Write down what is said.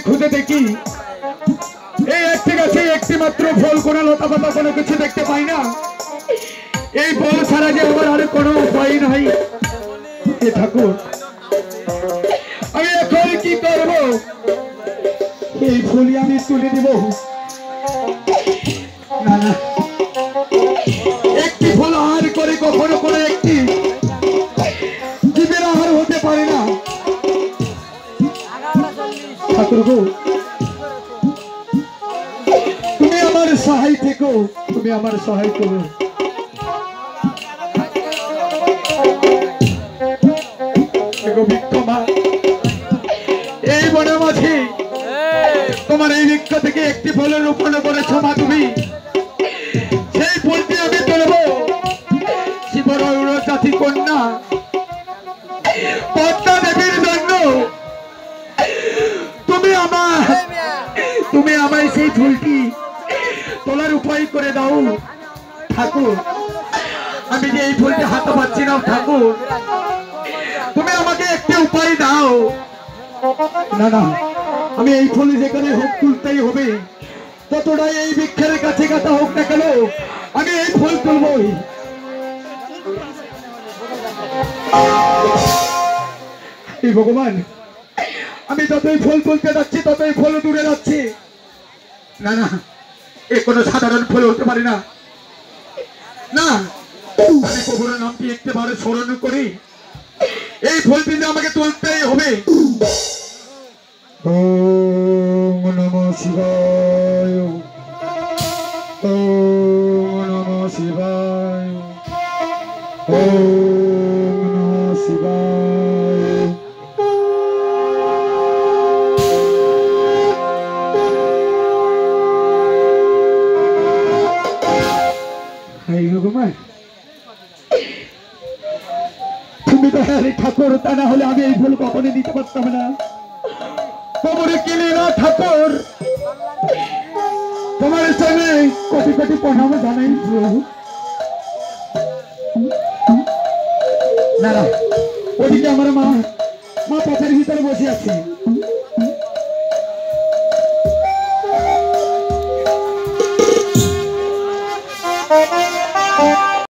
খুঁজে দেখি এই একটি গাছে একটি মাত্র ফল, কোনো লতা পাতা কোনো কিছু দেখতে পাই না। এই ফল ছাড়া যে আমার আর কোনো উপায় নাই। হে ঠাকুর, আমি এখন কি করব? এই ফুলই আমি তুলে দিব। না না, একটি ফল আর করে কখনো কোনো একটি জীবের আহার হতে পারে না। ঠাকুর গো, তুমি আমার সহায় থেকো, তুমি আমার সহায় করো। এই বনের মাঝে তোমার এই বৃক্ষ থেকে একটি ফলের রোপণ করেছ মা তুমি, সেই ফুলটি আমি তুলব। শিবর জাতি কন্যা পদ্মা দেবীর জন্য তুমি আমায় সেই ফুলটি তোলার উপায় করে দাও ঠাকুর। আমি যে এই ফুলটি হাতে পাচ্ছি না ঠাকুর, তুমি আমাকে একটি উপায় দাও। না না, আমি এই ফুল যেখানে হোক তুলতেই হবে, ততটাই এই বৃক্ষের কাছে কাটা হোক না কেন, আমি এই ফুল তুলবই। এই ভগবান, আমি যতই ফুল তুলতে যাচ্ছি ততই ফুল দূরে যাচ্ছি। না না, এ কোনো সাধারণ ফুল হতে পারে না। না, আমি প্রভুর নামটি একবারে স্মরণ করি, এই ফুলটি আমাকে তুলতেই হবে। ওম নমঃ শিবায়, ওম নমঃ শিবায়, ওম নমঃ শিবায়। হাই ভগবান, তুমি তো হ্যাঁ ঠাকুর, তা না হলে আমি এই ফুল কখনই দিতে পারতাম না। কোমরে কিনে না ঠাকুর, তোমার সঙ্গে কোটি কোটি প্রণাম জানাই প্রভু। না না, ওদিকে আমার মা পথের ভিতরে বসে আছে।